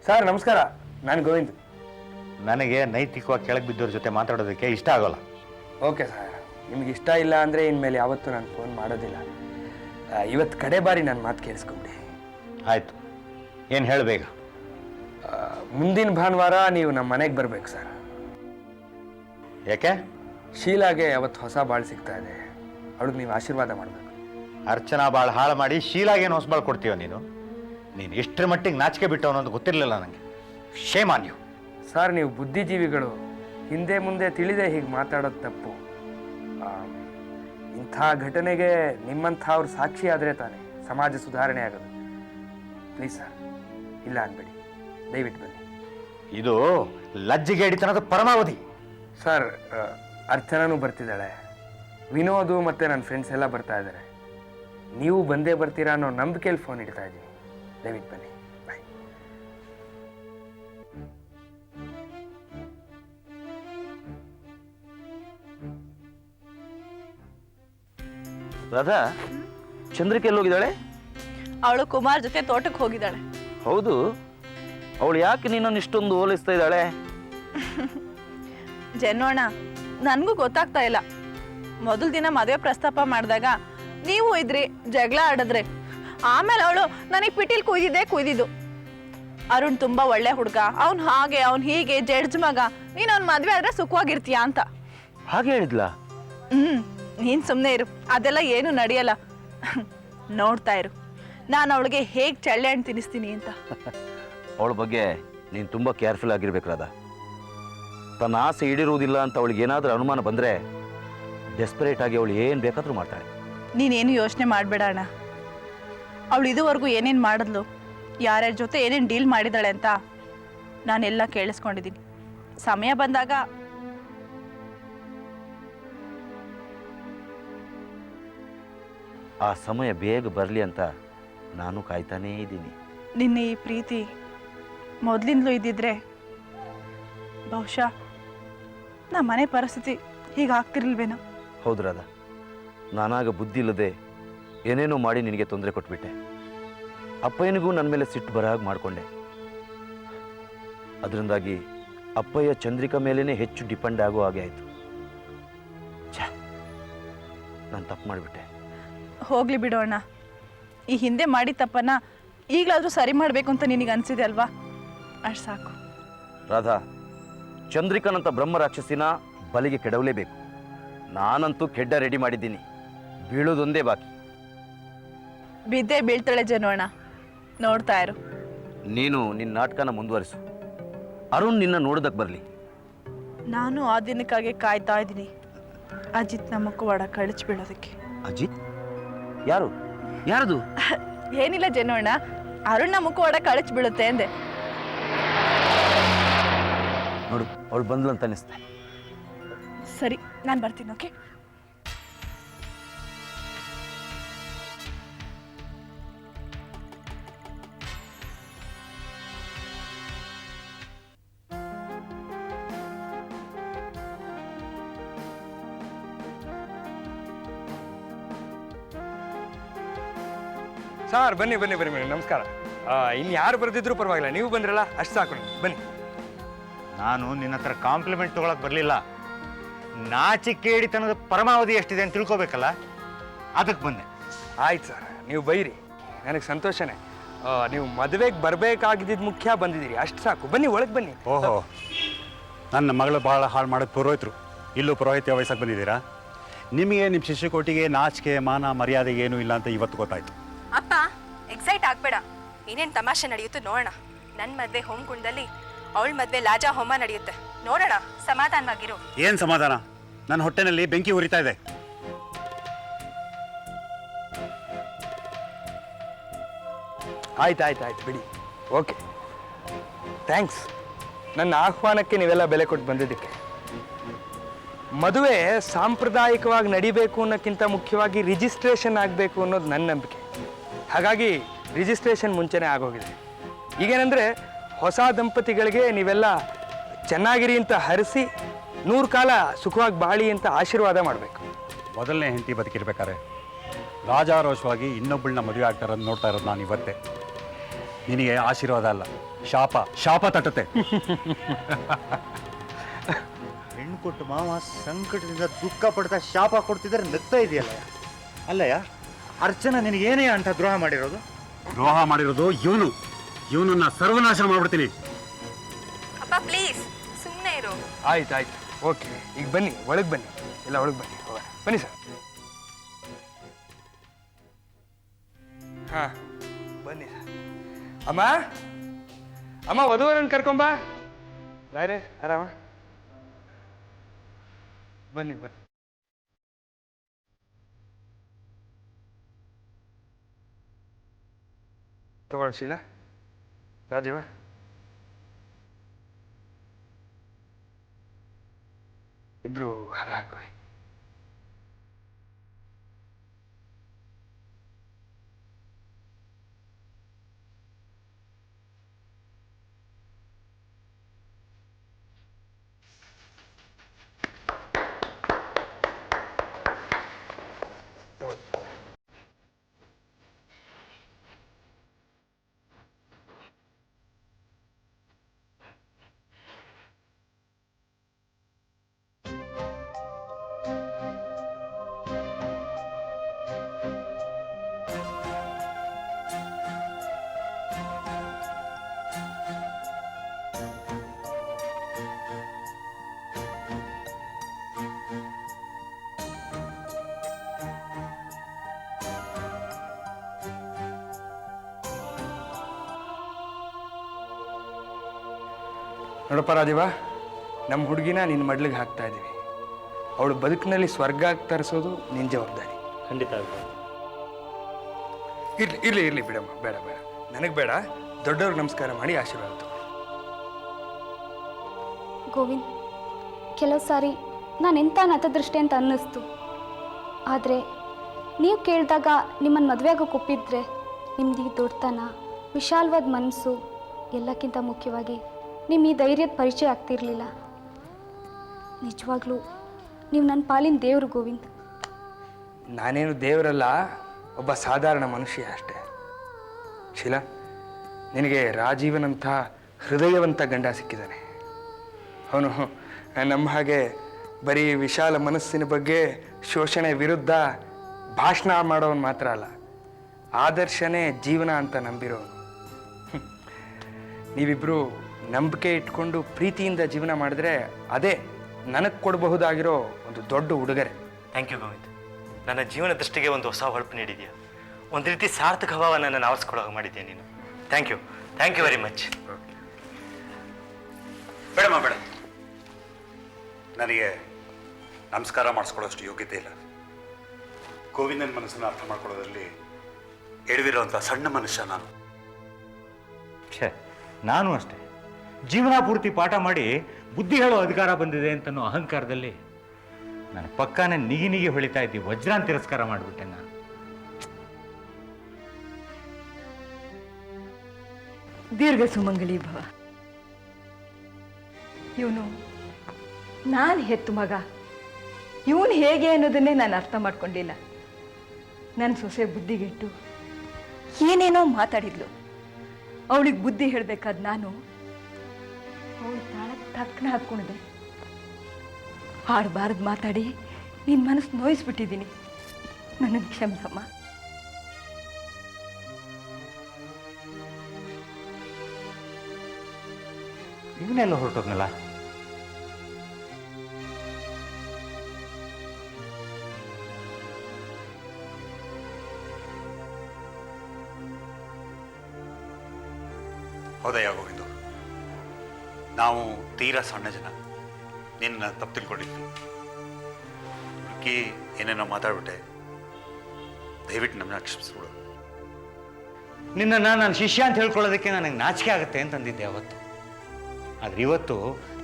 Sir ನಮಸ್ಕಾರ, ನಾನು ಗೋವಿಂದ್. ನನಗೆ ನೈತಿಕವಾಗಿ ಕೆಳಗೆ ಬಿದ್ದವ್ರ ಜೊತೆ ಮಾತಾಡೋದಕ್ಕೆ ಇಷ್ಟ ಆಗೋಲ್ಲ. ಓಕೆ ಸರ್, ನಿಮ್ಗೆ ಇಷ್ಟ ಇಲ್ಲ ಅಂದರೆ ಇನ್ಮೇಲೆ ಯಾವತ್ತೂ ನಾನು ಫೋನ್ ಮಾಡೋದಿಲ್ಲ. ಇವತ್ತು ಕಡೆ ಬಾರಿ ನನ್ನ ಮಾತು ಕೇಳಿಸ್ಕೊಂಬಿಡಿ. ಆಯಿತು, ಏನು ಹೇಳಬೇಕ? ಮುಂದಿನ ಭಾನುವಾರ ನೀವು ನಮ್ಮ ಮನೆಗೆ ಬರಬೇಕು ಸರ್. ಯಾಕೆ? ಶೀಲಾಗೆ ಅವತ್ತು ಹೊಸ ಬಾಳು ಸಿಗ್ತಾ ಇದೆ, ಅವಳಿಗೆ ನೀವು ಆಶೀರ್ವಾದ ಮಾಡಬೇಕು. ಅರ್ಚನಾ ಬಾಳು ಹಾಳು ಮಾಡಿ ಶೀಲಾಗೇನು ಹೊಸ ಬಾಳು ಕೊಡ್ತೀವ ನೀನು? ನೀನು ಇಷ್ಟರ ಮಟ್ಟಿಗೆ ನಾಚಿಕೆ ಬಿಟ್ಟು ಅನ್ನೋದು ಗೊತ್ತಿರಲಿಲ್ಲ ನನಗೆ. Shame on you. ಸರ್, ನೀವು ಬುದ್ಧಿಜೀವಿಗಳು, ಹಿಂದೆ ಮುಂದೆ ತಿಳಿದೇ ಹೀಗೆ ಮಾತಾಡೋದು ತಪ್ಪು. ಇಂಥ ಘಟನೆಗೆ ನಿಮ್ಮಂಥವ್ರು ಸಾಕ್ಷಿ ಆದರೆ ತಾನೇ ಸಮಾಜ ಸುಧಾರಣೆ ಆಗೋದು. ಪ್ಲೀಸ್ ಸರ್, ಇಲ್ಲ ಅನ್ಬೇಡಿ, ದಯವಿಟ್ಟು ಬನ್ನಿ. ಇದು ಲಜ್ಜಿಗೆ ಹಿಡಿತನದ ಪರಮಾವಧಿ. ಸರ್, ಅರ್ಚನಾನು ಬರ್ತಿದ್ದಾಳೆ, ವಿನೋದು ಮತ್ತು ನನ್ನ ಫ್ರೆಂಡ್ಸ್ ಎಲ್ಲ ಬರ್ತಾ ಇದ್ದಾರೆ. ನೀವು ಬಂದೇ ಬರ್ತೀರಾ ಅನ್ನೋ ನಂಬಿಕೆಯಲ್ಲಿ ಫೋನ್ ಇಡ್ತಾ ಇದ್ದೀನಿ. ದಯವಿಟ್ಟು ಬನ್ನಿ. ಬಾಯ್. ರಾಧಾ, ಚಂದ್ರಿಕೆ ಎಲ್ಲಿ ಹೋಗಿದ್ದಾಳೆ? ಅವಳು ಕುಮಾರ್ ಜೊತೆ ತೋಟಕ್ಕೆ ಹೋಗಿದ್ದಾಳೆ. ಹೌದು, ಅವಳು ಯಾಕೆ ನಿನ್ನನ್ನು ಇಷ್ಟೊಂದು ಹೋಲಿಸ್ತಾ ಇದ್ದಾಳೆ? ಜನ್ನೋಣ, ನನಗೂ ಗೊತ್ತಾಗ್ತಾ ಇಲ್ಲ. ಮೊದಲ ದಿನ ಮದುವೆ ಪ್ರಸ್ತಾಪ ಮಾಡಿದಾಗ ನೀವು ಇದ್ರಿ, ಜಗಳ ಆಡಿದ್ರೆ. ಆಮೇಲೆ ಅವಳು ನನಗೆ ಪಿಟೀಲ್ ಕುಯ್ದಿದ್ದು. ಅರುಣ್ ತುಂಬಾ ಒಳ್ಳೆ ಹುಡುಗ, ಅವ್ನು ಹಾಗೆ ಅವ್ನು ಹೀಗೆ, ಜಡ್ಜ್ ಮಗ, ನೀನು ಅವ್ನ ಮದುವೆ ಆದ್ರೆ ಸುಖವಾಗಿರ್ತೀಯ ಅಂತ. ಹಾಗೆ ಹೇಳಿದ್ಲಾ? ನೀನ್ ಸುಮ್ಮನೆ ಇರು, ಅದೆಲ್ಲ ಏನು ನಡೆಯಲ್ಲ. ನೋಡ್ತಾ ಇರು, ನಾನು ಅವಳಿಗೆ ಹೇಗೆ ಚಳ್ಳೆ ಹಣ್ಣು ತಿನ್ನಿಸ್ತೀನಿ ಅಂತ. ಅವಳ ಬಗ್ಗೆ ನೀನು ತುಂಬ ಕೇರ್ಫುಲ್ ಆಗಿರ್ಬೇಕು ರಾಧಾ. ತನ್ನ ಆಸೆ ಈಡೇರುವುದಿಲ್ಲ ಅಂತ ಅವಳಿಗೆ ಏನಾದರೂ ಅನುಮಾನ ಬಂದರೆ ಡೆಸ್ಪರೇಟ್ ಆಗಿ ಅವಳು ಏನು ಬೇಕಾದರೂ ಮಾಡ್ತಾಳೆ. ನೀನೇನು ಯೋಚನೆ ಮಾಡಬೇಡ ಅಣ್ಣ. ಅವಳು ಇದುವರೆಗೂ ಏನೇನು ಮಾಡಿದ್ಲು, ಯಾರ್ಯಾರ ಜೊತೆ ಏನೇನು ಡೀಲ್ ಮಾಡಿದಾಳೆ ಅಂತ ನಾನೆಲ್ಲ ಕೇಳಿಸ್ಕೊಂಡಿದ್ದೀನಿ. ಸಮಯ ಬಂದಾಗ ಆ ಸಮಯ ಬೇಗ ಬರಲಿ ಅಂತ ನಾನು ಕಾಯ್ತಾನೇ ಇದ್ದೀನಿ. ನಿನ್ನ ಈ ಪ್ರೀತಿ ಮೊದಲಿಂದಲೂ ಇದ್ದಿದ್ರೆ ಬಹುಶಃ ನಮ್ಮ ಮನೆ ಪರಿಸ್ಥಿತಿ ಹೀಗಾಗ್ತಿರ್ಲಿಲ್ವೇನೋ. ಹೌದು ರಾಧಾ, ನಾನಾಗ ಬುದ್ಧಿ ಇಲ್ಲದೆ ಏನೇನೋ ಮಾಡಿ ನಿನಗೆ ತೊಂದರೆ ಕೊಟ್ಬಿಟ್ಟೆ. ಅಪ್ಪಯ್ಯನಿಗೂ ನನ್ನ ಮೇಲೆ ಸಿಟ್ಟು ಬರ ಹಾಗೆ ಮಾಡಿಕೊಂಡೆ. ಅದರಿಂದಾಗಿ ಅಪ್ಪಯ್ಯ ಚಂದ್ರಿಕಾ ಮೇಲೇ ಹೆಚ್ಚು ಡಿಪೆಂಡ್ ಆಗೋ ಹಾಗೆ ಆಯಿತು. ನಾನು ತಪ್ಪು ಮಾಡಿಬಿಟ್ಟೆ. ಹೋಗ್ಲಿ ಬಿಡೋಣ. ಈ ಹಿಂದೆ ಮಾಡಿದ ತಪ್ಪನ್ನ ಈಗಲಾದರೂ ಸರಿ ಮಾಡಬೇಕು ಅಂತ ನಿನಗೆ ಅನಿಸಿದೆ ಅಲ್ವಾ? ಅಷ್ಟು ಸಾಕು. ರಾಧಾ, ಚಂದ್ರಿಕನಂತ ಬ್ರಹ್ಮ ರಾಕ್ಷಸಿನ ಬಲಿಗೆ ಕೆಡವಲೇಬೇಕು. ನಾನಂತೂ ಕೆಡ್ಡ ರೆಡಿ ಮಾಡಿದ್ದೀನಿ, ಬೀಳೋದೊಂದೇ ಬಾಕಿ. ಬಿದ್ದೆ ಬೀಳ್ತಾಳೆ ಜನೋಣ, ನೋಡ್ತಾ ಇರು. ನೀನು ನಿನ್ನ ನಾಟಕನ ಮುಂದುವರಿಸು. ಅರುಣ್ ನಿನ್ನ ನೋಡೋದಕ್ಕೆ ಬರಲಿ. ನಾನು ಆ ದಿನಕ್ಕಾಗಿ ಕಾಯ್ತಾ ಇದ್ದೀನಿ, ಅಜಿತ್ ನಮ್ಮ ಮುಖವಾಡ ಕಳಿಸಿ ಬೀಳೋದಕ್ಕೆ. ಅಜಿತ್? ಯಾರು? ಯಾರದು? ಏನಿಲ್ಲ ಜನೋಣ, ಅರುಣ್ ನಮ್ಮ ಮುಖವಾಡ ಕಳಿಸಿ ಬೀಳುತ್ತೆ ಅಂದೆ. ನೋಡು, ಅವಳು ಬಂದ್ಲಂತ ಅನಿಸ್ತಾ. ಸರಿ, ನಾನು ಬರ್ತೀನಿ. ಓಕೆ. ಸರ್, ಬನ್ನಿ ಬನ್ನಿ ಬನ್ನಿ ಬನ್ನಿ. ನಮಸ್ಕಾರ. ಇನ್ನು ಯಾರು ಬರ್ದಿದ್ರು ಪರವಾಗಿಲ್ಲ, ನೀವು ಬಂದ್ರಲ್ಲ ಅಷ್ಟು ಸಾಕು. ಬನ್ನಿ. ನಾನು ನಿನ್ನ ಹತ್ರ ಕಾಂಪ್ಲಿಮೆಂಟ್ ತೊಗೊಳಕ್ಕೆ ಬರಲಿಲ್ಲ. ನಾಚಿಕೇಡಿತನದ ಪರಮಾವಧಿ ಎಷ್ಟಿದೆ ಅಂತ ತಿಳ್ಕೊಬೇಕಲ್ಲ, ಅದಕ್ಕೆ ಬಂದೆ. ಆಯ್ತು ಸರ್, ನೀವು ಬೈರಿ, ನನಗೆ ಸಂತೋಷನೇ. ನೀವು ಮದುವೆಗೆ ಬರಬೇಕಾಗಿದ್ದು ಮುಖ್ಯ, ಬಂದಿದ್ದೀರಿ, ಅಷ್ಟು ಸಾಕು. ಬನ್ನಿ, ಒಳಗೆ ಬನ್ನಿ. ಓಹೋ, ನನ್ನ ಮಗಳು ಭಾಳ ಹಾಳು ಮಾಡೋದು ಪುರೋಹಿತರು, ಇಲ್ಲೂ ಪುರೋಹಿತ ವಯಸ್ಸಾಗಿ ಬಂದಿದ್ದೀರಾ? ನಿಮಗೆ ನಿಮ್ಮ ಶಿಷ್ಯಕೋಟಿಗೆ ನಾಚಿಕೆ ಮಾನ ಮರ್ಯಾದೆ ಏನೂ ಇಲ್ಲ ಅಂತ ಇವತ್ತು ಗೊತ್ತಾಯ್ತು. ಅಪ್ಪ, ಎಕ್ಸೈಟ್ ಆಗ್ಬೇಡ. ಏನೇನು ತಮಾಷೆ ನಡೆಯುತ್ತೆ ನೋಡೋಣ. ನನ್ನ ಮದುವೆ ಹೋಮಕುಂಡದಲ್ಲಿ, ಅವಳ ಮದುವೆ ಲಾಜಾ ಹೋಮ ನಡೆಯುತ್ತೆ, ನೋಡೋಣ. ಸಮಾಧಾನವಾಗಿರು. ಏನು ಸಮಾಧಾನ? ನನ್ನ ಹೊಟ್ಟೆನಲ್ಲಿ ಬೆಂಕಿ ಉರಿತಾ ಇದೆ. ಆಯ್ತು ಬಿಡಿ. Okay, thanks. ನನ್ನ ಆಹ್ವಾನಕ್ಕೆ ನೀವೆಲ್ಲ ಬೆಲೆ ಕೊಟ್ಟು ಬಂದಿದ್ದಕ್ಕೆ. ಮದುವೆ ಸಾಂಪ್ರದಾಯಿಕವಾಗಿ ನಡಿಬೇಕು ಅನ್ನೋಕ್ಕಿಂತ ಮುಖ್ಯವಾಗಿ ರಿಜಿಸ್ಟ್ರೇಷನ್ ಆಗಬೇಕು ಅನ್ನೋದು ನನ್ನ ನಂಬಿಕೆ. ಹಾಗಾಗಿ ರಿಜಿಸ್ಟ್ರೇಷನ್ ಮುಂಚೆನೇ ಆಗೋಗಿದೆ. ಈಗೇನೆಂದರೆ, ಹೊಸ ದಂಪತಿಗಳಿಗೆ ನೀವೆಲ್ಲ ಚೆನ್ನಾಗಿರಿ ಅಂತ ಹರಿಸಿ 100 ಕಾಲ ಸುಖವಾಗಿ ಬಾಳಿ ಅಂತ ಆಶೀರ್ವಾದ ಮಾಡಬೇಕು. ಮೊದಲನೇ ಹೆಂಡತಿ ಬದುಕಿರ್ಬೇಕಾರೆ ರಾಜಾರೋಷವಾಗಿ ಇನ್ನೊಬ್ಬಳನ್ನ ಮದುವೆ ಆಗ್ತಾರನ್ನು ನೋಡ್ತಾ ಇರೋದು ನಾನು ಇವತ್ತೇ. ನಿನಗೆ ಆಶೀರ್ವಾದ ಅಲ್ಲ, ಶಾಪ ಶಾಪ ತಟ್ಟುತ್ತೆ. ಹೆಣ್ಣು ಕೊಟ್ಟು ಮಾವ ಸಂಕಟದಿಂದ ದುಃಖ ಪಡ್ತಾ ಶಾಪ ಕೊಡ್ತಿದ್ರೆ ನಗ್ತಾ ಇದೆಯಲ್ಲ. ಅಲ್ಲಯ್ಯ, ಅರ್ಚನಾ ನಿನಗೇನೇ ಅಂತ ದ್ರೋಹ ಮಾಡಿರೋದು? ದ್ರೋಹ ಮಾಡಿರೋದು ಇವನನ್ನ ಸರ್ವನಾಶ ಮಾಡ್ಬಿಡ್ತೀನಿ. ಅಪ್ಪ ಪ್ಲೀಸ್ ಸುಮ್ಮನೆ ಇರು. ಆಯ್ತು ಆಯ್ತು, ಓಕೆ. ಈಗ ಬನ್ನಿ, ಒಳಗೆ ಬನ್ನಿ, ಎಲ್ಲ ಒಳಗೆ ಬನ್ನಿ, ಹೋಗೋಣ. ಬನ್ನಿ ಸರ್. ಹಾಂ ಬನ್ನಿ ಸರ್. ಅಮ್ಮ ಅಮ್ಮ, ವಧುವರನ್ನು ಕರ್ಕೊಂಬ. ಬೇರೆ ಆರಾಮ? ಬನ್ನಿ ಬನ್ನಿ. ತಗೊಳ್ಸಿಲ್ಲ ರಾಜೀವ? ಇಬ್ರು ಹಾಕಿ. ನೋಡಪ್ಪ ರಾಜೀವ, ನಮ್ಮ ಹುಡುಗಿನ ನಿನ್ನ ಮಡ್ಲಿಗೆ ಹಾಕ್ತಾ ಇದ್ದೀವಿ. ಅವಳು ಬದುಕಿನಲ್ಲಿ ಸ್ವರ್ಗ ತರಿಸೋದು ನಿನ್ನ ಜವಾಬ್ದಾರಿ. ಖಂಡಿತ. ಇರ್ಲಿ ಇರ್ಲಿ ಇರ್ಲಿ ಬಿಡಮ್ಮ, ಬೇಡ ಬೇಡ, ನನಗೆ ಬೇಡ. ದೊಡ್ಡವ್ರಿಗೆ ನಮಸ್ಕಾರ ಮಾಡಿ ಆಶೀರ್ವಾದ ತಗೋ. ಗೋವಿಂದ್, ಕೆಲವು ಸಾರಿ ನಾನೆಂಥ ನತದೃಷ್ಟಿ ಅಂತ ಅನ್ನಿಸ್ತು. ಆದರೆ ನೀವು ಕೇಳಿದಾಗ ನಿಮ್ಮನ್ನು ಮದುವೆ ಆಗೋಕೆ ಒಪ್ಪಿದ್ರೆ ನಿಮ್ದು ಈ ದೊಡ್ಡತನ, ವಿಶಾಲವಾದ ಮನಸ್ಸು, ಎಲ್ಲಕ್ಕಿಂತ ಮುಖ್ಯವಾಗಿ ನಿಮ್ಮ ಈ ಧೈರ್ಯದ ಪರಿಚಯ ಆಗ್ತಿರಲಿಲ್ಲ. ನಿಜವಾಗ್ಲೂ ನೀವು ನನ್ನ ಪಾಲಿನ ದೇವರು ಗೋವಿಂದ್. ನಾನೇನು ದೇವರಲ್ಲ, ಒಬ್ಬ ಸಾಧಾರಣ ಮನುಷ್ಯ ಅಷ್ಟೇ. ಶೀಲಾ, ನಿನಗೆ ರಾಜೀವನಂಥ ಹೃದಯವಂತ ಗಂಡ ಸಿಕ್ಕಿದ್ದಾನೆ. ಅವನು ನಮ್ಮ ಹಾಗೆ ಬರೀ ವಿಶಾಲ ಮನಸ್ಸಿನ ಬಗ್ಗೆ ಶೋಷಣೆ ವಿರುದ್ಧ ಭಾಷಣ ಮಾಡೋನು ಮಾತ್ರ ಅಲ್ಲ, ಆದರ್ಶನೇ ಜೀವನ ಅಂತ ನಂಬಿರೋನು. ನೀವಿಬ್ಬರು ನಂಬಿಕೆ ಇಟ್ಕೊಂಡು ಪ್ರೀತಿಯಿಂದ ಜೀವನ ಮಾಡಿದ್ರೆ ಅದೇ ನನಗೆ ಕೊಡಬಹುದಾಗಿರೋ ಒಂದು ದೊಡ್ಡ ಉಡುಗೊರೆ. Thank you Govind. ನನ್ನ ಜೀವನ ದೃಷ್ಟಿಗೆ ಒಂದು ಹೊಸ ಹೊಳಪು ನೀಡಿದೆಯಾ. ಒಂದು ರೀತಿ ಸಾರ್ಥಕ ಭಾವ ನನ್ನನ್ನು ಆವರಿಸ್ಕೊಳ್ಳೋ ಮಾಡಿದ್ಯಾ ನೀನು. Thank you very much. ಬೇಡಮ್ಮ ಬೇಡ, ನನಗೆ ನಮಸ್ಕಾರ ಮಾಡಿಸ್ಕೊಳ್ಳೋಷ್ಟು ಯೋಗ್ಯತೆ ಇಲ್ಲ. ಗೋವಿಂದನ ಮನಸ್ಸನ್ನು ಅರ್ಥ ಮಾಡ್ಕೊಳ್ಳೋದ್ರಲ್ಲಿ ಎಡವಿರೋಂಥ ಸಣ್ಣ ಮನುಷ್ಯ ನಾನು. ನಾನು ಅಷ್ಟೇ. ಜೀವನ ಪೂರ್ತಿ ಪಾಠ ಮಾಡಿ ಬುದ್ಧಿ ಹೇಳೋ ಅಧಿಕಾರ ಬಂದಿದೆ ಅಂತನೋ ಅಹಂಕಾರದಲ್ಲಿ ನನ್ನ ಪಕ್ಕನೇ ನಿಗಿ ಹೊಳಿತಾ ಇದ್ದಿ ವಜ್ರಾನ್ ತಿರಸ್ಕಾರ ಮಾಡಿಬಿಟ್ಟೆ ನಾನು. ದೀರ್ಘ ಸುಮಂಗಲಿ ಭವ. ಇವನು ನಾನು ಹೆತ್ತು ಮಗ, ಇವನು ಹೇಗೆ ಅನ್ನೋದನ್ನೇ ನಾನು ಅರ್ಥ ಮಾಡ್ಕೊಂಡಿಲ್ಲ. ನನ್ನ ಸೊಸೆ ಬುದ್ಧಿಗೆಟ್ಟು ಏನೇನೋ ಮಾತಾಡಿದ್ಲು. ಅವಳಿಗೆ ಬುದ್ಧಿ ಹೇಳಬೇಕಾದ ನಾನು ಅವಳು ತಾಳಕ್ಕೆ ತಕ್ಕನ ಹಾಕ್ಕೊಂಡಿದ್ದೆ. ಆಡಬಾರ್ದು ಮಾತಾಡಿ ನಿನ್ನ ಮನಸ್ಸು ನೋಯಿಸ್ಬಿಟ್ಟಿದ್ದೀನಿ. ನನ್ನನ್ನು ಕ್ಷಮಿಸಮ್ಮ. ಇವನ್ನೆಲ್ಲ ಹೊರಟೋದ್ನಲ್ಲ. ಹೌದಯ್ಯ ಗೋವಿಂದು, ನಾವು ತೀರಾ ಸಣ್ಣ ಜನ, ನಿನ್ನ ತಪ್ಪು ತಿಳ್ಕೊಂಡಿದ್ವಿ. ಹುಡುಕಿ ಏನೇನೋ ಮಾತಾಡ್ಬಿಟ್ಟೆ, ದಯವಿಟ್ಟು ನಮ್ಮನ್ನ ಕ್ಷಮಿಸ್ಬಿಡು. ನಿನ್ನನ್ನು ನಾನು ಶಿಷ್ಯ ಅಂತ ಹೇಳ್ಕೊಳ್ಳೋದಕ್ಕೆ ನನಗೆ ನಾಚಿಕೆ ಆಗುತ್ತೆ ಅಂತಂದಿದ್ದೆ ಅವತ್ತು. ಆದರೆ ಇವತ್ತು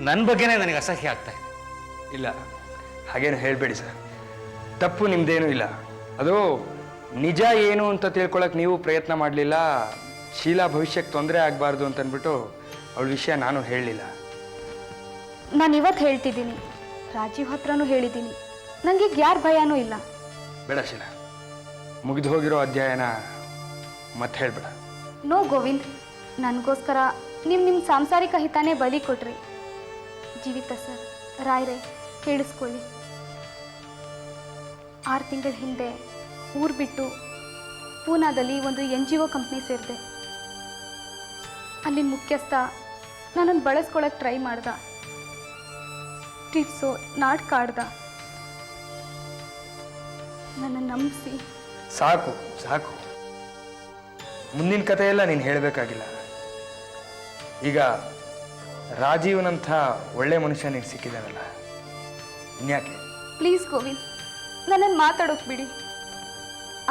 ನನ್ನ ಬಗ್ಗೆನೇ ನನಗೆ ಅಸಹ್ಯ ಆಗ್ತಾ ಇದೆ. ಇಲ್ಲ, ಹಾಗೇನು ಹೇಳಬೇಡಿ ಸರ್. ತಪ್ಪು ನಿಮ್ಮದೇನೂ ಇಲ್ಲ. ಅದು ನಿಜ ಏನು ಅಂತ ತಿಳ್ಕೊಳಕ್ಕೆ ನೀವು ಪ್ರಯತ್ನ ಮಾಡಲಿಲ್ಲ. ಶೀಲಾ ಭವಿಷ್ಯಕ್ಕೆ ತೊಂದರೆ ಆಗಬಾರ್ದು ಅಂತಂದ್ಬಿಟ್ಟು ಅವಳ ವಿಷಯ ನಾನು ಹೇಳಲಿಲ್ಲ. ನಾನು ಇವತ್ತು ಹೇಳ್ತಿದ್ದೀನಿ, ರಾಜೀವ್ ಹತ್ರನೂ ಹೇಳಿದ್ದೀನಿ. ನನಗೆ ಯಾರ ಭಯನೂ ಇಲ್ಲ. ಬೇಡ ಶೀಲಾ, ಮುಗಿದು ಹೋಗಿರೋ ಅಧ್ಯಾಯನ ಮತ್ತೆ ಹೇಳ್ಬೇಡ. ನೋ ಗೋವಿಂದ್, ನನಗೋಸ್ಕರ ನೀವು ನಿಮ್ಮ ಸಾಂಸಾರಿಕ ಹಿತಾನೇ ಬಲಿ ಕೊಟ್ರಿ. ಜೀವಿತ ಸರ್, ರಾಯ್ರೆ ಕೇಳಿಸ್ಕೊಳ್ಳಿ. 6 ತಿಂಗಳ ಹಿಂದೆ ಊರು ಬಿಟ್ಟು ಪೂನಾದಲ್ಲಿ ಒಂದು NGO ಕಂಪ್ನಿ ಸೇರಿದೆ. ಅಲ್ಲಿನ ಮುಖ್ಯಸ್ಥ ನನ್ನನ್ನು ಬಳಸ್ಕೊಳ್ಳೋಕೆ ಟ್ರೈ ಮಾಡ್ದ. ಟಿಪ್ಸು ನಾಟಕ ಆಡ್ದ. ನನ್ನನ್ನು ನಂಬಿಸಿ. ಸಾಕು ಸಾಕು, ಮುಂದಿನ ಕಥೆ ಎಲ್ಲ ನೀನು ಹೇಳಬೇಕಾಗಿಲ್ಲ. ಈಗ ರಾಜೀವ್ನಂಥ ಒಳ್ಳೆ ಮನುಷ್ಯ ನೀನು ಸಿಕ್ಕಿದಾನಲ್ಲ, ಇನ್ಯಾಕೆ? ಪ್ಲೀಸ್ ಗೋವಿಂದ್, ನನ್ನನ್ನು ಮಾತಾಡೋಕೆ ಬಿಡಿ.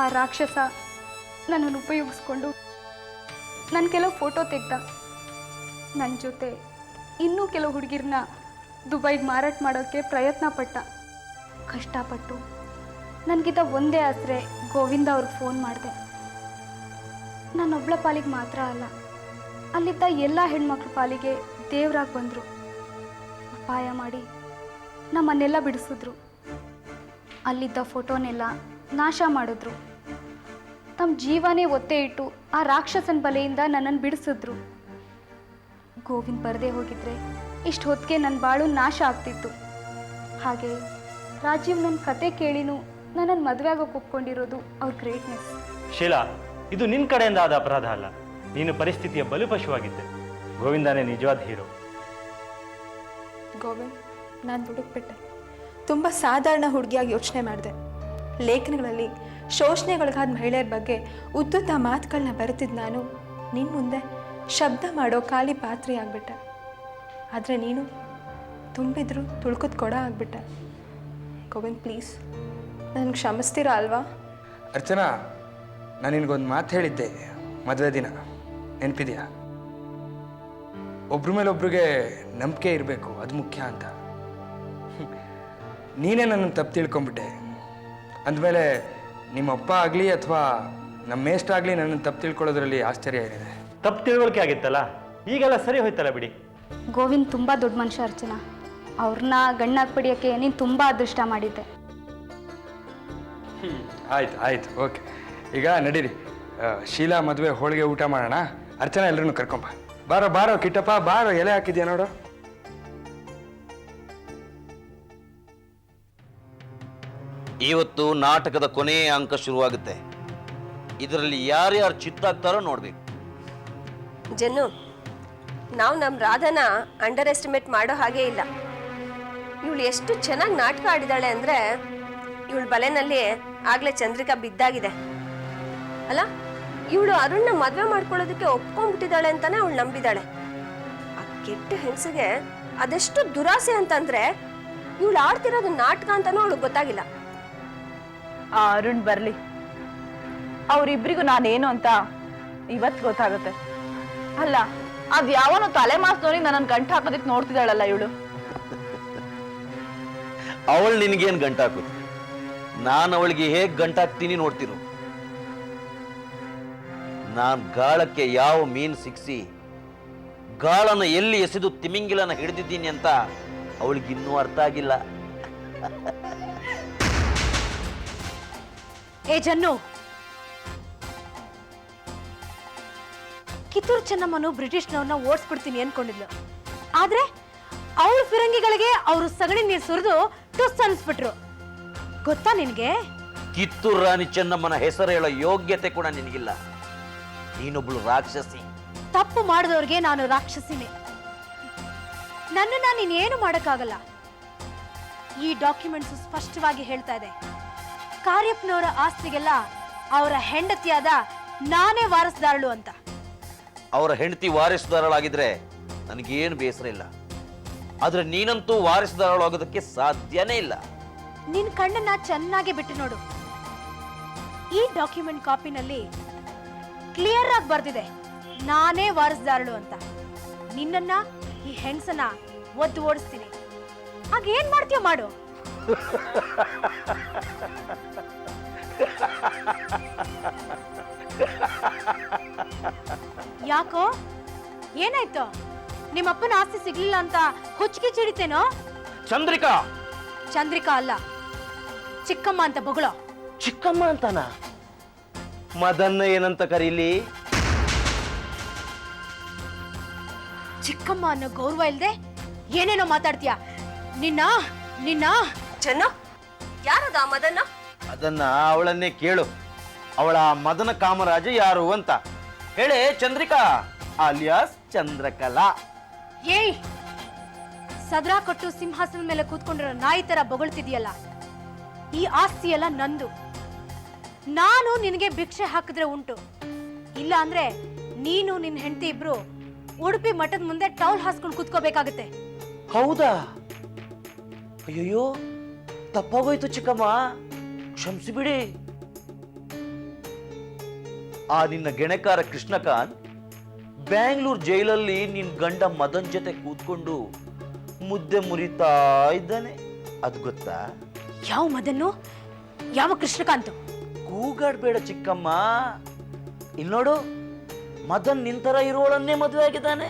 ಆ ರಾಕ್ಷಸ ನನ್ನನ್ನು ಉಪಯೋಗಿಸ್ಕೊಂಡು ನನ್ನ ಕೆಲವು ಫೋಟೋ ತೆಗ್ದ. ನನ್ನ ಜೊತೆ ಇನ್ನೂ ಕೆಲವು ಹುಡುಗಿರನ್ನ ದುಬೈಗೆ ಮಾರಾಟ ಮಾಡೋಕ್ಕೆ ಪ್ರಯತ್ನ ಪಟ್ಟ. ಕಷ್ಟಪಟ್ಟು ನನಗಿದ್ದ ಒಂದೇ ಆಸರೆ ಗೋವಿಂದ ಅವ್ರಿಗೆ ಫೋನ್ ಮಾಡಿದೆ. ನನ್ನೊಬ್ಳ ಪಾಲಿಗೆ ಮಾತ್ರ ಅಲ್ಲ, ಅಲ್ಲಿದ್ದ ಎಲ್ಲ ಹೆಣ್ಮಕ್ಳ ಪಾಲಿಗೆ ದೇವರಾಗಿ ಬಂದರು. ಉಪಾಯ ಮಾಡಿ ನಮ್ಮನ್ನೆಲ್ಲ ಬಿಡಿಸಿದ್ರು. ಅಲ್ಲಿದ್ದ ಫೋಟೋನೆಲ್ಲ ನಾಶ ಮಾಡಿದ್ರು. ತಮ್ಮ ಜೀವನೇ ಒತ್ತೆ ಇಟ್ಟು ಆ ರಾಕ್ಷಸನ ಬಲೆಯಿಂದ ನನ್ನನ್ನು ಬಿಡಿಸಿದ್ರು. ಗೋವಿಂದ್ ಬರದೇ ಹೋಗಿದ್ರೆ ಇಷ್ಟು ಹೊತ್ತಿಗೆ ನನ್ನ ಬಾಳು ನಾಶ ಆಗ್ತಿತ್ತು. ಹಾಗೆ ರಾಜೀವ್ ನನ್ನ ಕತೆ ಕೇಳಿನೂ ನನ್ನನ್ನು ಮದುವೆ ಆಗೋಕೆ ಒಪ್ಕೊಂಡಿರೋದು ಅವ್ರ ಗ್ರೇಟ್ನೆಸ್. ಶೀಲಾ, ಇದು ನಿನ್ನ ಕಡೆಯಿಂದ ಆದ ಅಪರಾಧ ಅಲ್ಲ. ನೀನು ಪರಿಸ್ಥಿತಿಯ ಬಲಿಪಶುವಾಗಿದ್ದೆ. ಗೋವಿಂದನೇ ನಿಜವಾದ ಹೀರೋ. ಗೋವಿಂದ್, ನಾನು ದುಡುಕ್ಬಿಟ್ಟೆ. ತುಂಬ ಸಾಧಾರಣ ಹುಡುಗಿಯಾಗಿ ಯೋಚನೆ ಮಾಡಿದೆ. ಲೇಖನಗಳಲ್ಲಿ ಶೋಷಣೆಗೊಳಗಾದ ಮಹಿಳೆಯರ ಬಗ್ಗೆ ಉದ್ದುತ್ತ ಮಾತುಗಳನ್ನ ಬರೆತಿದ್ದು ನಾನು ನಿನ್ನ ಮುಂದೆ ಶಬ್ದ ಮಾಡೋ ಖಾಲಿ ಪಾತ್ರೆ ಆಗ್ಬಿಟ್ಟೆ. ಆದರೆ ನೀನು ತುಂಬಿದ್ರು ತುಳ್ಕುದ್ ಕೊಡ ಆಗ್ಬಿಟ್ಟೆ. ಗೋವಿಂದ್, ಪ್ಲೀಸ್ ನನಗೆ ಕ್ಷಮಿಸ್ತೀರಾ ಅಲ್ವಾ? ಅರ್ಚನಾ, ನಾನು ನಿನಗೊಂದು ಮಾತು ಹೇಳಿದ್ದೆ ಮದುವೆ ದಿನ, ನೆನಪಿದೆಯಾ? ಒಬ್ರ ಮೇಲೆ ಒಬ್ರಿಗೆ ನಂಬಿಕೆ ಇರಬೇಕು, ಅದು ಮುಖ್ಯ ಅಂತ. ನೀನೇ ನನ್ನನ್ನು ತಪ್ಪು ತಿಳ್ಕೊಂಬಿಟ್ಟೆ. ಅಂದಮೇಲೆ ನಿಮ್ಮಪ್ಪ ಆಗಲಿ ಅಥವಾ ನಮ್ಮ ಮೇಷ್ಟ್ರ ಆಗಲಿ ನನ್ನನ್ನು ತಪ್ಪು ತಿಳ್ಕೊಳ್ಳೋದ್ರಲ್ಲಿ ಆಶ್ಚರ್ಯ ಏನಿದೆ? ತಪ್ಪು ತಿಳುವಳಿಕೆ ಆಗಿತ್ತಲ್ಲ, ಈಗೆಲ್ಲ ಸರಿ ಹೋಯ್ತಲ್ಲ ಬಿಡಿ. ಗೋವಿಂದ್ ತುಂಬ ದೊಡ್ಡ ಮನುಷ್ಯ ಅರ್ಚನಾ. ಅವ್ರನ್ನ ಗಣ್ಣಾಗಿ ಪಡಿಯೋಕ್ಕೆ ನೀನು ತುಂಬ ಅದೃಷ್ಟ ಮಾಡಿದ್ದೆ. ಆಯ್ತು ಆಯ್ತು, ಓಕೆ. ಈಗ ನಡೀರಿ, ಶೀಲಾ ಮದುವೆ ಹೋಳಿಗೆ ಊಟ ಮಾಡೋಣ. ಅರ್ಚನಾ ಎಲ್ಲರೂ ಕರ್ಕೊಂಬ. ಬಾರೋ ಬಾರೋ ಕಿಟ್ಟಪ್ಪ, ಬಾರೋ, ಎಲೆ ಹಾಕಿದ್ಯಾ ನೋಡು. ಇವತ್ತು ನಾಟಕದ ಕೊನೆಯ ಅಂಕ ಶುರುವಾಗುತ್ತೆ. ಇದರಲ್ಲಿ ಯಾರ್ಯಾರು ಚಿತ್ತಾಗ್ತಾರೋ ನೋಡ್ಬೇಕು. ಜನ್ನು, ನಾವು ನಮ್ಮ ರಾಧನ ಅಂಡರ್ ಎಸ್ಟಿಮೇಟ್ ಮಾಡೋ ಹಾಗೆ ಇಲ್ಲ. ಇವಳು ಎಷ್ಟು ಚೆನ್ನಾಗಿ ನಾಟಕ ಆಡಿದಾಳೆ ಅಂದರೆ ಇವಳ ಬಲೆನಲ್ಲಿ ಆಗಲೇ ಚಂದ್ರಿಕಾ ಬಿದ್ದಾಗಿದೆ ಅಲ್ಲ. ಇವಳು ಅರುಣ್ನ ಮದುವೆ ಮಾಡ್ಕೊಳ್ಳೋದಕ್ಕೆ ಒಪ್ಕೊಂಡ್ಬಿಟ್ಟಿದ್ದಾಳೆ ಅಂತಾನೆ ಅವಳು ನಂಬಿದಾಳೆ. ಆ ಕೆಟ್ಟ ಹೆಂಗಸಿಗೆ ಅದೆಷ್ಟು ದುರಾಸೆ ಅಂತಂದ್ರೆ ಇವಳು ಆಡ್ತಿರೋದು ನಾಟಕ ಅಂತಾನೂ ಅವಳಿಗೆ ಗೊತ್ತಾಗಿಲ್ಲ. ಆ ಅರುಣ್ ಬರ್ಲಿ, ಅವ್ರಿಬ್ರಿಗೂ ನಾನೇನು ಅಂತ ಇವತ್ತು ಗೊತ್ತಾಗುತ್ತೆ. ಅಲ್ಲ, ಅದ್ ಯಾವನೋ ತಲೆ ಮಾಸ್ನೋರಿಗೆ ನನ್ನನ್ನು ಗಂಟು ಹಾಕೋದಕ್ಕೆ ನೋಡ್ತಿದ್ದಾಳಲ್ಲ ಇವಳು. ಅವಳು ನಿನಗೇನು ಗಂಟಾಕುತ್ತೆ? ನಾನು ಅವಳಿಗೆ ಹೇಗೆ ಗಂಟಾಕ್ತೀನಿ ನೋಡ್ತಿರು. ನಾನು ಗಾಳಕ್ಕೆ ಯಾವ ಮೀನು ಸಿಕ್ಕಿಸಿ ಗಾಳನ ಎಲ್ಲಿ ಎಸೆದು ತಿಮಿಂಗಿಲನ ಹಿಡಿದಿದ್ದೀನಿ ಅಂತ ಅವಳಿಗಿನ್ನೂ ಅರ್ಥ ಆಗಿಲ್ಲ. ಏ ಜನ್ನು, ಕಿತ್ತೂರು ಚೆನ್ನಮ್ಮನು ಬ್ರಿಟಿಷ್ನವ್ರನ್ನ ಓಡಿಸ್ಬಿಡ್ತೀನಿ ಅನ್ಕೊಂಡಿದ್ಲು. ಆದ್ರೆ ಅವ್ರ ಫಿರಂಗಿಗಳಿಗೆ ಅವರು ಸಗಣಿ ನೀರು ಸುರಿದು ಟುಸ್ ಅನ್ಸ್ಬಿಟ್ರು. ಗೊತ್ತಾ ನಿನಗೆ? ಕಿತ್ತೂರು ರಾಣಿ ಚೆನ್ನಮ್ಮನ ಹೆಸರು ಹೇಳೋ ಯೋಗ್ಯತೆ ಕೂಡ ನಿನಗಿಲ್ಲ. ನೀನೊಬ್ಳು ರಾಕ್ಷಸಿ. ತಪ್ಪು ಮಾಡಿದವ್ರಿಗೆ ನಾನು ರಾಕ್ಷಸಿನೇ. ನನ್ನನ್ನ ನೀನೇನು ಮಾಡಕ್ಕಾಗಲ್ಲ. ಈ ಡಾಕ್ಯುಮೆಂಟ್ಸ್ ಸ್ಪಷ್ಟವಾಗಿ ಹೇಳ್ತಾ ಇದೆ, ಕಾರ್ಯಪ್ಪನವರ ಆಸ್ತಿಗೆಲ್ಲ ಅವರ ಹೆಂಡತಿಯಾದ ನಾನೇ ವಾರಸುದಾರಳು ಅಂತ. ಅವರ ಹೆಂಡತಿ ವಾರಿಸುದಾರಳಾಗಿದ್ರೆ ನನಗೇನು ಬೇಸರ ಇಲ್ಲ. ಆದ್ರೆ ನೀನಂತೂ ವಾರಿಸುದಾರಳಾಗೋದಕ್ಕೆ ಸಾಧ್ಯನೇ ಇಲ್ಲ. ನಿನ್ ಕಣ್ಣನ್ನ ಚೆನ್ನಾಗಿ ಬಿಟ್ಟು ನೋಡು. ಈ ಡಾಕ್ಯುಮೆಂಟ್ ಕಾಪಿನಲ್ಲಿ ಕ್ಲಿಯರ್ ಆಗಿ ಬರ್ದಿದೆ ನಾನೇ ವಾರಸುದಾರಳು ಅಂತ. ನಿನ್ನನ್ನ ಈ ಹೆಂಗಸನ್ನ ಒದ್ದು ಓಡಿಸ್ತೀನಿ. ಆಗ ಏನ್ ಮಾಡ್ತೀಯ ಮಾಡು. ಯಾಕೋ, ಏನಾಯ್ತು? ನಿಮ್ಮಪ್ಪನ ಆಸ್ತಿ ಸಿಗ್ಲಿಲ್ಲ ಅಂತ ಹುಚ್ಚಿಗೆ ಚಿಡಿತೇನೋ? ಚಂದ್ರಿಕಾ ಚಂದ್ರಿಕಾ ಅಲ್ಲ, ಚಿಕ್ಕಮ್ಮ ಅಂತ ಬೊಗಳೋ. ಚಿಕ್ಕಮ್ಮ ಅಂತಾನ? ಮದನ್ನ ಏನಂತ ಕರೀಲಿ? ಚಿಕ್ಕಮ್ಮ ಅನ್ನೋ ಗೌರವ ಇಲ್ದೆ ಏನೇನೋ ಮಾತಾಡ್ತೀಯ. ನಿನ್ನ ನಿನ್ನ ಜನ್ನು, ಯಾರದ ಆ ಮದನ್ನ? ಅದನ್ನ ಅವಳನ್ನೇ ಕೇಳು. ಅವಳ ಮದನ ಕಾಮರಾಜ ಯಾರು ಅಂತ ಹೇಳೆ. ಚಂದ್ರಿಕಾ ಅಲಿಯಾಸ್ ಚಂದ್ರಕಲಾ. ಏಯ್, ಸದ್ರಾ ಕೊಟ್ಟು ಸಿಂಹಾಸನದ ಮೇಲೆ ಕೂತ್ಕೊಂಡಿರೋ ನಾಯಿ ತರ ಬೊಗಳ್ತಿದ್ಯಲ್ಲ. ಈ ಆಸ್ತಿ ಎಲ್ಲ ನಂದು. ನಾನು ನಿನಗೆ ಭಿಕ್ಷೆ ಹಾಕಿದ್ರೆ ಉಂಟು, ಇಲ್ಲ ಅಂದ್ರೆ ನೀನು ನಿನ್ನ ಹೆಂಡತಿ ಇಬ್ರು ಉಡುಪಿ ಮಠದ ಮುಂದೆ ಟೌಲ್ ಹಾಸ್ಕೊಂಡು ಕೂತ್ಕೋಬೇಕಾಗತ್ತೆ. ಹೌದಾ? ಅಯ್ಯಯ್ಯೋ, ತಪ್ಪಾಗೋಯ್ತು ಚಿಕ್ಕಮ್ಮ, ಕ್ಷಮಿಸಿಬಿಡಿ. ಆ ನಿನ್ನ ಗೆಣೆಕಾರ ಕೃಷ್ಣಕಾಂತ್ ಬ್ಯಾಂಗ್ಳೂರ್ ಜೈಲಲ್ಲಿ ನಿನ್ ಗಂಡ ಮದನ್ ಜೊತೆ ಕೂತ್ಕೊಂಡು ಮುದ್ದೆ ಮುರಿತಾ ಇದ್ದಾನೆ, ಅದು ಗೊತ್ತಾ? ಯಾವ ಮದನ್ನು, ಯಾವ ಕೃಷ್ಣಕಾಂತ್? ಕೂಗಾಡ್ಬೇಡ ಚಿಕ್ಕಮ್ಮ. ಇಲ್ಲಿ ನೋಡು, ಮದನ್ ನಿಂತರ ಇರೋಳನ್ನೇ ಮದುವೆ ಆಗಿದ್ದಾನೆ.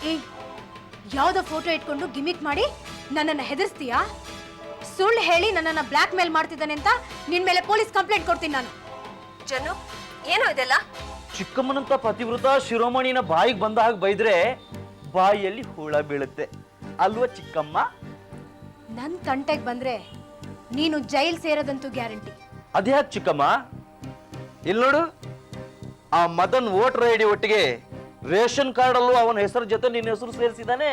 ಏಯ್, ಯಾವ್ದೋ ಫೋಟೋ ಇಟ್ಕೊಂಡು ಗಿಮಿಕ್ ಮಾಡಿ ನನ್ನನ್ನ ಹೆದರ್ಸ್ತೀಯಾ? ಸುಳ್ಳು ಹೇಳಿ ನನ್ನನ್ನ ಬ್ಲಾಕ್ ಮೇಲ್ ಮಾಡ್ತಿದ್ದಾನೆ ಅಂತ ನಿನ್ ಮೇಲೆ ಪೊಲೀಸ್ ಕಂಪ್ಲೇಂಟ್ ಕೊಡ್ತೀನಿ ನಾನು. ಜನ್ನು, ಏನೋ ಇದೆಲ್ಲ? ಚಿಕ್ಕಮ್ಮನಂತ ಪತಿವ್ರತ ಶಿರೋಮಣಿನ ಬಾಯಿಗೆ ಬಂದ ಹಾಗೆ ಬೈದ್ರೆ ಬಾಯಿಯಲ್ಲಿ ಹುಳ ಬೀಳುತ್ತೆ ಅಲ್ವಾ ಚಿಕ್ಕಮ್ಮ? ನನ್ ತಂಟೆಗೆ ಬಂದ್ರೆ ನೀನು ಜೈಲ್ ಸೇರೋದಂತೂ ಗ್ಯಾರಂಟಿ. ಅದ್ಯಾಕ್ ಚಿಕ್ಕಮ್ಮ? ಇಲ್ಲಿ ನೋಡು, ಆ ಮದನ್ ವೋಟರ್ ಐಡಿ ಒಟ್ಟಿಗೆ ರೇಷನ್ ಕಾರ್ಡ್ ಅಲ್ಲೂ ಅವನ ಹೆಸರು ಜೊತೆ ನಿನ್ನ ಹೆಸರು ಸೇರಿಸಿದಾನೆ.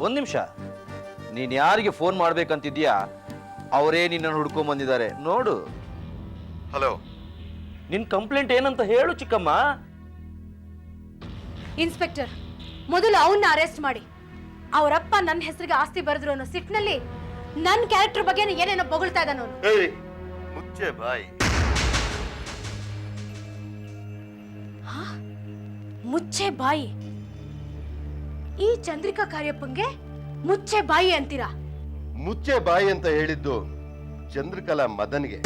ಒಂದ್ ನಿಮಿಷ, ನೀನ್ ಯಾರಿಗೆ ಫೋನ್ ಮಾಡ್ಬೇಕಂತಿದ್ಯಾ ಅವರೇ ನಿನ್ನನ್ನು ಹುಡ್ಕೊಂಡ್ ಬಂದಿದ್ದಾರೆ ನೋಡು. ಹಲೋ, ನಿನ್ ಕಂಪ್ಲೇಂಟ್ ಏನಂತ ಹೇಳು ಚಿಕ್ಕಮ್ಮ. ಇನ್ಸ್ಪೆಕ್ಟರ್, ಮೊದಲು ಅವನ್ನ ಅರೆಸ್ಟ್ ಮಾಡಿ. ಅವರಪ್ಪ ನನ್ನ ಹೆಸರಿಗೆ ಆಸ್ತಿ ಬರೆದ್ರು ಅನ್ನೋ ಸಿಟ್ನಲ್ಲಿ ನನ್ನ ಕ್ಯಾರೆಕ್ಟರ್ ಬಗ್ಗೆ ಏನೇನೋ ಬೊಗಳ್ತಾ ಇದ್ದಾನ ಅವನು. ಏಯ್ ಮುಚ್ಚೆ ಬಾಯಿ. ಮುಚ್ಚೆ ಬಾಯಿ? ಈ ಚಂದ್ರಿಕಾ ಕಾರ್ಯಪ್ಪಂಗೆ ಮುಚ್ಚೆ ಬಾಯಿ ಅಂತೀರಾ? ಮುಚ್ಚೆ ಬಾಯಿ ಅಂತ ಹೇಳಿದ್ದು ಚಂದ್ರಕಲಾ ಮದನ್ಗೆ.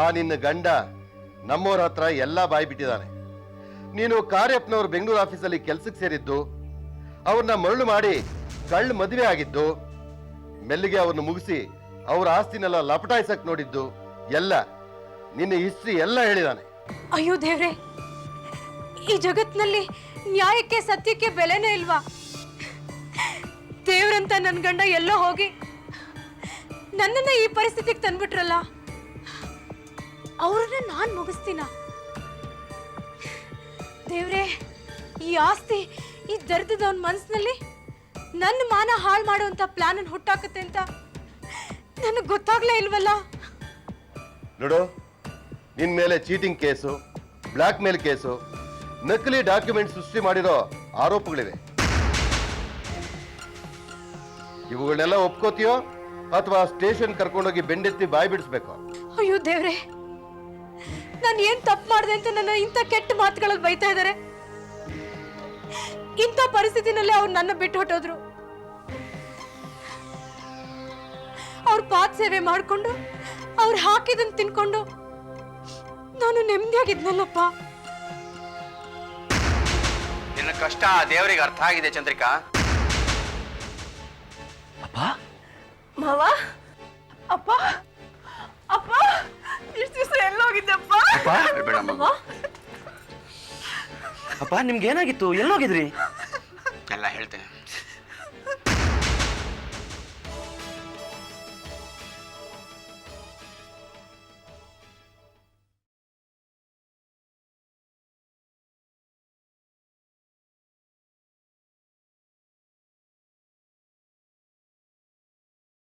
ಆ ನಿನ್ನ ಗಂಡ ನಮ್ಮವ್ರ ಹತ್ರ ಎಲ್ಲಾ ಬಾಯಿ ಬಿಟ್ಟಿದ್ದಾನೆ. ನೀನು ಕಾರ್ಯಪ್ಪನವ್ರು ಬೆಂಗಳೂರು ಆಫೀಸಲ್ಲಿ ಕೆಲ್ಸಕ್ಕೆ ಸೇರಿದ್ದು, ಅವ್ರನ್ನ ಮರಳು ಮಾಡಿ ಕಳ್ಳ ಮದುವೆ ಆಗಿದ್ದು, ಮೆಲ್ಲಿಗೆ ಅವ್ರನ್ನ ಮುಗಿಸಿ ಅವ್ರ ಆಸ್ತಿನೆಲ್ಲ ಲಪಟಾಯಿಸಕ್ ನೋಡಿದ್ದು ಎಲ್ಲ ನಿನ್ನ ಹಿಸ್ಟ್ರಿ ಎಲ್ಲ ಹೇಳಿದಾನೆ. ಅಯ್ಯೋ ದೇವ್ರೆ, ಈ ಜಗತ್ನಲ್ಲಿ ನ್ಯಾಯಕ್ಕೆ ಸತ್ಯಕ್ಕೆ ಬೆಲೆನೇ ಇಲ್ವಾ? ದೇವ್ರಂತ ನನ್ನ ಗಂಡ ಎಲ್ಲೋ ಹೋಗಿ ನನ್ನನ್ನ ಈ ಪರಿಸ್ಥಿತಿಗೆ ತಂದ್ಬಿಟ್ರಲ್ಲ, ಅವ್ರನ್ನ ನಾನ್ ಮುಗಿಸ್ತೀನ? ದೇವ್ರೆ, ಈ ಆಸ್ತಿ ಈ ದರ್ದದವನ್ ಮನ್ಸಿನಲ್ಲಿ ನನ್ನ ಮಾನ ಹಾಳು ಮಾಡುವಂತ ಪ್ಲಾನ್ ಅನ್ನು ಹುಟ್ಟಾಕತ್ತೆ ಅಂತ ನನಗೆ ಗೊತ್ತಾಗ್ಲೇ ಇಲ್ವಲ್ಲ. ನೋಡು, ನಿನ್ ಮೇಲೆ cheating case, black mail case, ನಕಲಿ ಡಾಕ್ಯುಮೆಂಟ್ ಸೃಷ್ಟಿ ಮಾಡಿರೋ ಆರೋಪಗಳಿವೆ. ಇವುಗಳನ್ನೆಲ್ಲ ಒಪ್ಕೋತೀಯೋ ಅಥವಾ ಸ್ಟೇಷನ್ ಕರ್ಕೊಂಡೋಗಿ ಬೆಂಡೆತ್ತಿ ಬಾಯಿ ಬಿಡಿಸ್ಬೇಕು? ಅಯ್ಯೋ ದೇವ್ರೆ, ನಾನು ಏನ್ ತಪ್ಪು ಮಾಡಿದೆ ಅಂತ ನನ್ನ ಇಂಥ ಕೆಟ್ಟ ಮಾತುಗಳಲ್ಲಿ ಬೈತಾ ಇದ್ದಾರೆ. ಇಂಥ ಪರಿಸ್ಥಿತಿನಲ್ಲಿ ಅವ್ರು ನನ್ನ ಬಿಟ್ಟು ಹೊಟ್ಟೋದ್ರು. ಅವ್ರ ಪಾದ ಸೇವೆ ಮಾಡ್ಕೊಂಡು ಅವ್ರು ಹಾಕಿದನ್ ತಿನ್ಕೊಂಡು ನಾನು ನೆಮ್ಮದಿಯಾಗಿದ್ನಲ್ಲಪ್ಪ. ನಿನ್ನ ಕಷ್ಟ ದೇವರಿಗೆ ಅರ್ಥ ಆಗಿದೆ ಚಂದ್ರಿಕಾ. ಅಪ್ಪ, ಮಾವ, ಅಪ್ಪ ಅಪ್ಪ, ಇಷ್ಟು ದಿವಸ ಎಲ್ಲೋಗಿದ್ದೆಪ್ಪ? ಅಪ್ಪ ನಿಮ್ಗೆ ಏನಾಗಿತ್ತು? ಎಲ್ಲೋಗಿದ್ರಿ?